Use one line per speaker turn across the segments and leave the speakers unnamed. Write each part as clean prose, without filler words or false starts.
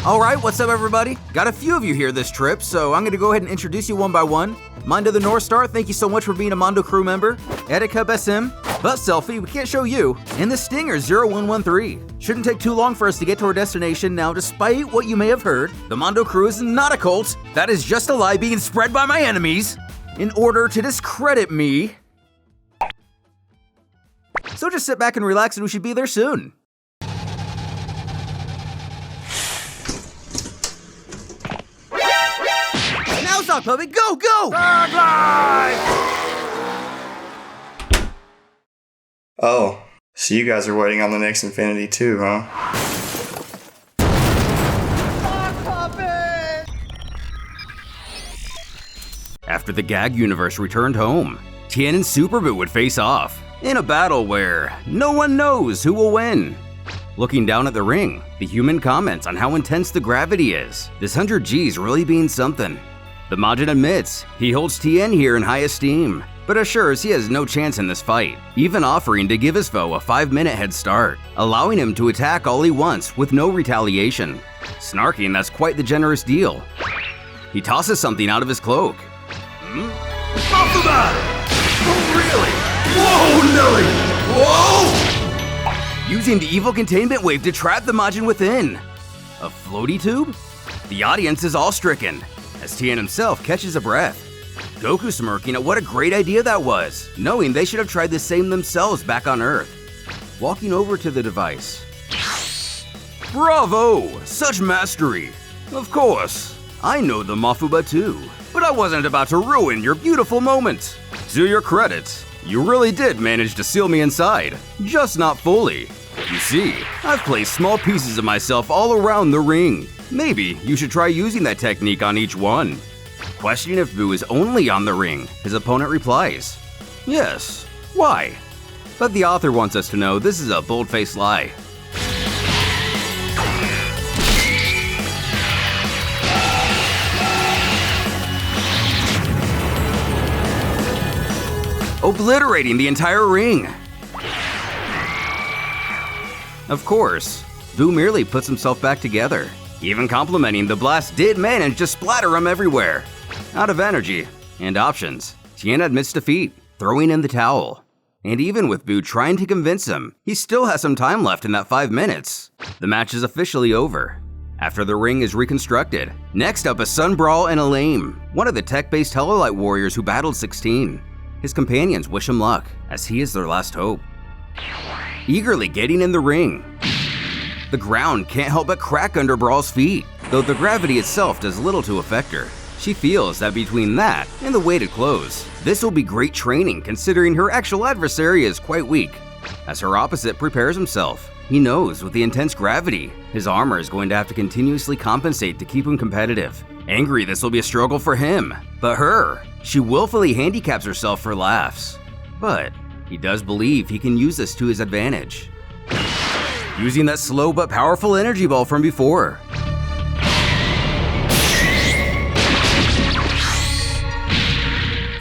Alright, what's up everybody? Got a few of you here this trip, so I'm gonna go ahead and introduce you one by one. Mando the North Star, thank you so much for being a Mando crew member. Erika SM, Butt Selfie, we can't show you. And the Stinger 0113. Shouldn't take too long for us to get to our destination. Now, despite what you may have heard, the Mando crew is not a cult. That is just a lie being spread by my enemies in order to discredit me. So just sit back and relax and we should be there soon. Now stop, puppy, go, go!
Oh, so you guys are waiting on the next Infinity too, huh?
After the gag universe returned home, Tien and Super Buu would face off in a battle where no one knows who will win. Looking down at the ring, the human comments on how intense the gravity is. This 100 G's really being something. The Majin admits he holds Tien here in high esteem, but assures he has no chance in this fight, even offering to give his foe a 5-minute head start, allowing him to attack all he wants with no retaliation. Snarking, that's quite the generous deal. He tosses something out of his cloak.
Oh, really? Whoa, Nelly! Whoa!
Using the evil containment wave to trap the Majin within. A floaty tube? The audience is all stricken, as Tien himself catches a breath. Goku smirking at what a great idea that was, knowing they should have tried the same themselves back on Earth. Walking over to the device. Bravo! Such mastery! Of course, I know the Mafuba too, but I wasn't about to ruin your beautiful moment. To your credit, you really did manage to seal me inside, just not fully. You see, I've placed small pieces of myself all around the ring. Maybe you should try using that technique on each one. Questioning if Buu is only on the ring, his opponent replies, yes, why? But the author wants us to know this is a bold-faced lie. Obliterating the entire ring. Of course, Buu merely puts himself back together. Even complimenting the blast did manage to splatter him everywhere. Out of energy and options, Tien admits defeat, throwing in the towel. And even with Buu trying to convince him, he still has some time left in that 5 minutes. The match is officially over. After the ring is reconstructed, next up is Sun Brawl and Elaine, one of the tech-based Heloite warriors who battled 16. His companions wish him luck, as he is their last hope. Eagerly getting in the ring. The ground can't help but crack under Brawl's feet, though the gravity itself does little to affect her. She feels that between that and the weighted clothes, this will be great training considering her actual adversary is quite weak. As her opposite prepares himself, he knows with the intense gravity, his armor is going to have to continuously compensate to keep him competitive. Angry this will be a struggle for him, but her, she willfully handicaps herself for laughs. But he does believe he can use this to his advantage. Using that slow but powerful energy ball from before.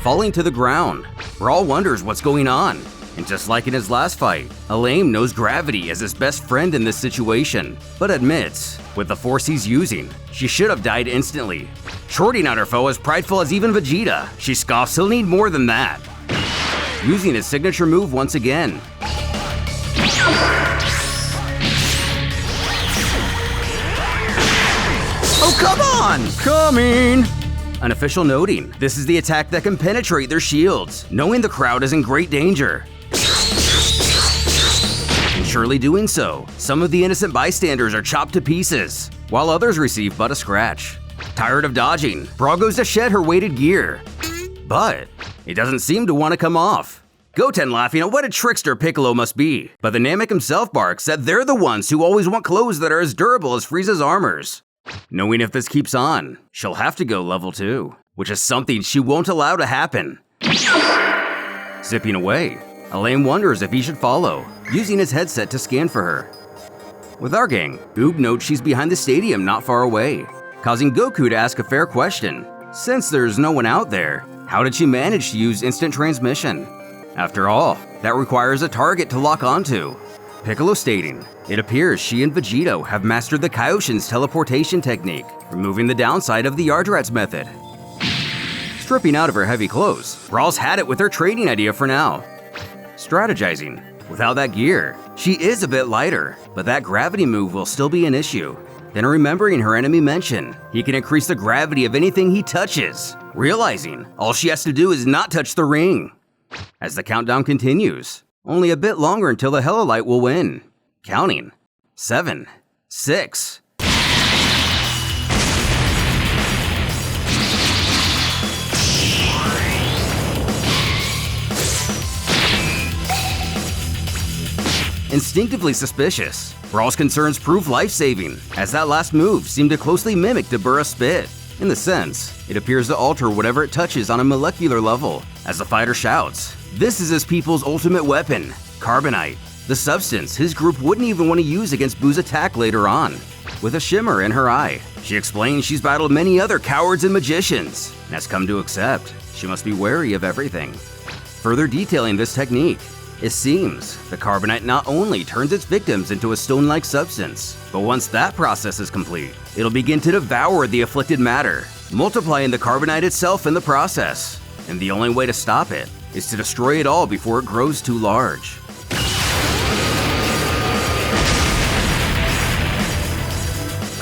Falling to the ground, Brawl wonders what's going on. And just like in his last fight, Elaine knows gravity as his best friend in this situation, but admits, with the force he's using, she should have died instantly. Shorting out her foe as prideful as even Vegeta, she scoffs he'll need more than that. Using his signature move once again. Oh, come on! Coming! An official noting, this is the attack that can penetrate their shields, knowing the crowd is in great danger. And surely doing so, some of the innocent bystanders are chopped to pieces, while others receive but a scratch. Tired of dodging, Brawl goes to shed her weighted gear. But it doesn't seem to want to come off. Goten laughing at what a trickster Piccolo must be, but the Namek himself barks that they're the ones who always want clothes that are as durable as Frieza's armors. Knowing if this keeps on, she'll have to go level 2, which is something she won't allow to happen. Zipping away, Elaine wonders if he should follow, using his headset to scan for her. With our gang, Boob notes she's behind the stadium not far away, causing Goku to ask a fair question. Since there's no one out there, how did she manage to use instant transmission? After all, that requires a target to lock onto. Piccolo stating, it appears she and Vegito have mastered the Kaioshin's teleportation technique, removing the downside of the Yardrat's method. Stripping out of her heavy clothes, Brawl's had it with her trading idea for now. Strategizing, without that gear, she is a bit lighter, but that gravity move will still be an issue. Then remembering her enemy mention, he can increase the gravity of anything he touches, realizing all she has to do is not touch the ring. As the countdown continues, only a bit longer until the Heloite will win. Counting. 7, 6. Instinctively suspicious, Brawl's concerns prove life-saving, as that last move seemed to closely mimic Dabura's spit. In the sense, it appears to alter whatever it touches on a molecular level. As the fighter shouts, this is his people's ultimate weapon, Carbonite, the substance his group wouldn't even want to use against Buu's attack later on. With a shimmer in her eye, she explains she's battled many other cowards and magicians, and has come to accept she must be wary of everything. Further detailing this technique, it seems the Carbonite not only turns its victims into a stone-like substance, but once that process is complete, it'll begin to devour the afflicted matter, multiplying the Carbonite itself in the process. And the only way to stop it is to destroy it all before it grows too large.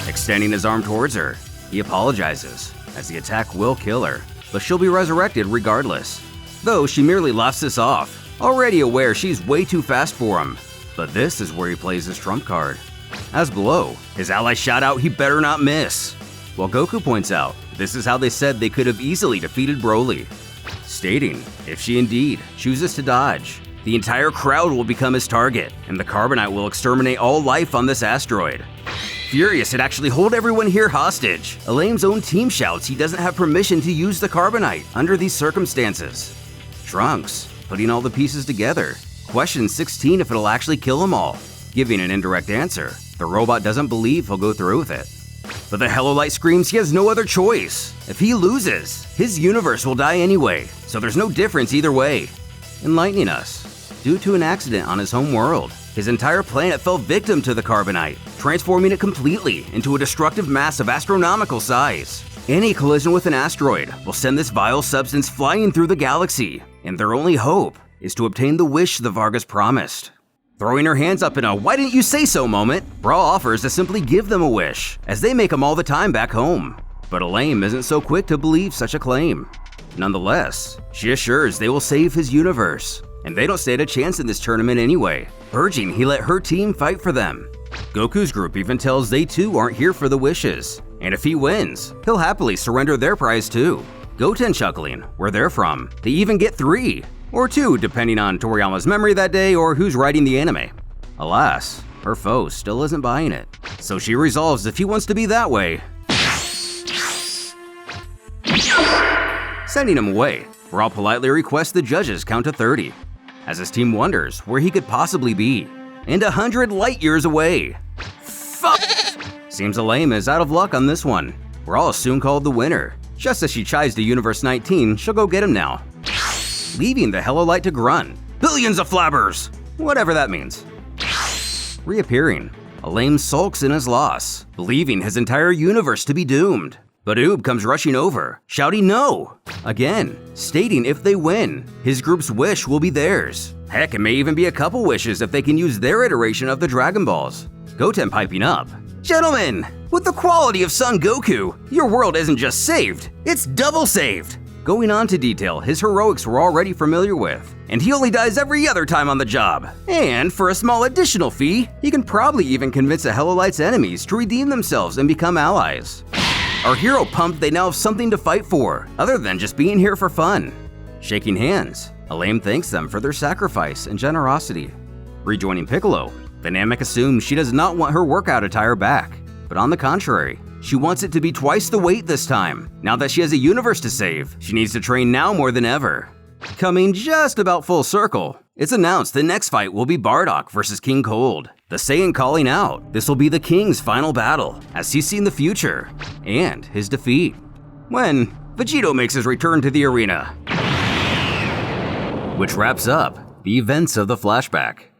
Extending his arm towards her, he apologizes, as the attack will kill her, but she'll be resurrected regardless. Though she merely laughs this off, already aware she's way too fast for him. But this is where he plays his trump card. As below, his allies shout out he better not miss, while Goku points out this is how they said they could have easily defeated Broly, stating if she indeed chooses to dodge, the entire crowd will become his target, and the Carbonite will exterminate all life on this asteroid. Furious it actually hold everyone here hostage, Elame's own team shouts he doesn't have permission to use the Carbonite under these circumstances. Trunks, putting all the pieces together, questions 16 if it'll actually kill them all. Giving an indirect answer, the robot doesn't believe he'll go through with it. But the Heloite screams he has no other choice. If he loses, his universe will die anyway, so there's no difference either way. Enlightening us, due to an accident on his home world, his entire planet fell victim to the Carbonite, transforming it completely into a destructive mass of astronomical size. Any collision with an asteroid will send this vile substance flying through the galaxy, and their only hope is to obtain the wish the Vargas promised. Throwing her hands up in a "why didn't you say so" moment, Brawl offers to simply give them a wish, as they make them all the time back home. But Elame isn't so quick to believe such a claim. Nonetheless, she assures they will save his universe, and they don't stand a chance in this tournament anyway, urging he let her team fight for them. Goku's group even tells they too aren't here for the wishes, and if he wins, he'll happily surrender their prize too. Goten chuckling where they're from, they even get 3, or 2 depending on Toriyama's memory that day or who's writing the anime. Alas, her foe still isn't buying it, so she resolves if he wants to be that way. Sending him away, Brawl politely requests the judges count to 30, as his team wonders where he could possibly be, and 100 light years away. Fuck! Seems Elame is out of luck on this one. Brawl is soon called the winner. Just as she chides to Universe 19, she'll go get him now, leaving the Heloite to grunt, "Billions of flabbers!" Whatever that means. Reappearing, Elame sulks in his loss, believing his entire universe to be doomed. But Oob comes rushing over, shouting no! Again, stating if they win, his group's wish will be theirs. Heck, it may even be a couple wishes if they can use their iteration of the Dragon Balls. Goten piping up, "Gentlemen, with the quality of Son Goku, your world isn't just saved, it's double saved!" Going on to detail his heroics we're already familiar with, and he only dies every other time on the job. And for a small additional fee, he can probably even convince the Helolite's enemies to redeem themselves and become allies. Our hero pumped they now have something to fight for, other than just being here for fun. Shaking hands, Elame thanks them for their sacrifice and generosity. Rejoining Piccolo, the Namek assumes she does not want her workout attire back, but on the contrary, she wants it to be twice the weight this time. Now that she has a universe to save, she needs to train now more than ever. Coming just about full circle, it's announced the next fight will be Bardock versus King Cold. The Saiyan calling out this will be the King's final battle, as he's seen the future, and his defeat, when Vegito makes his return to the arena. Which wraps up the events of the flashback.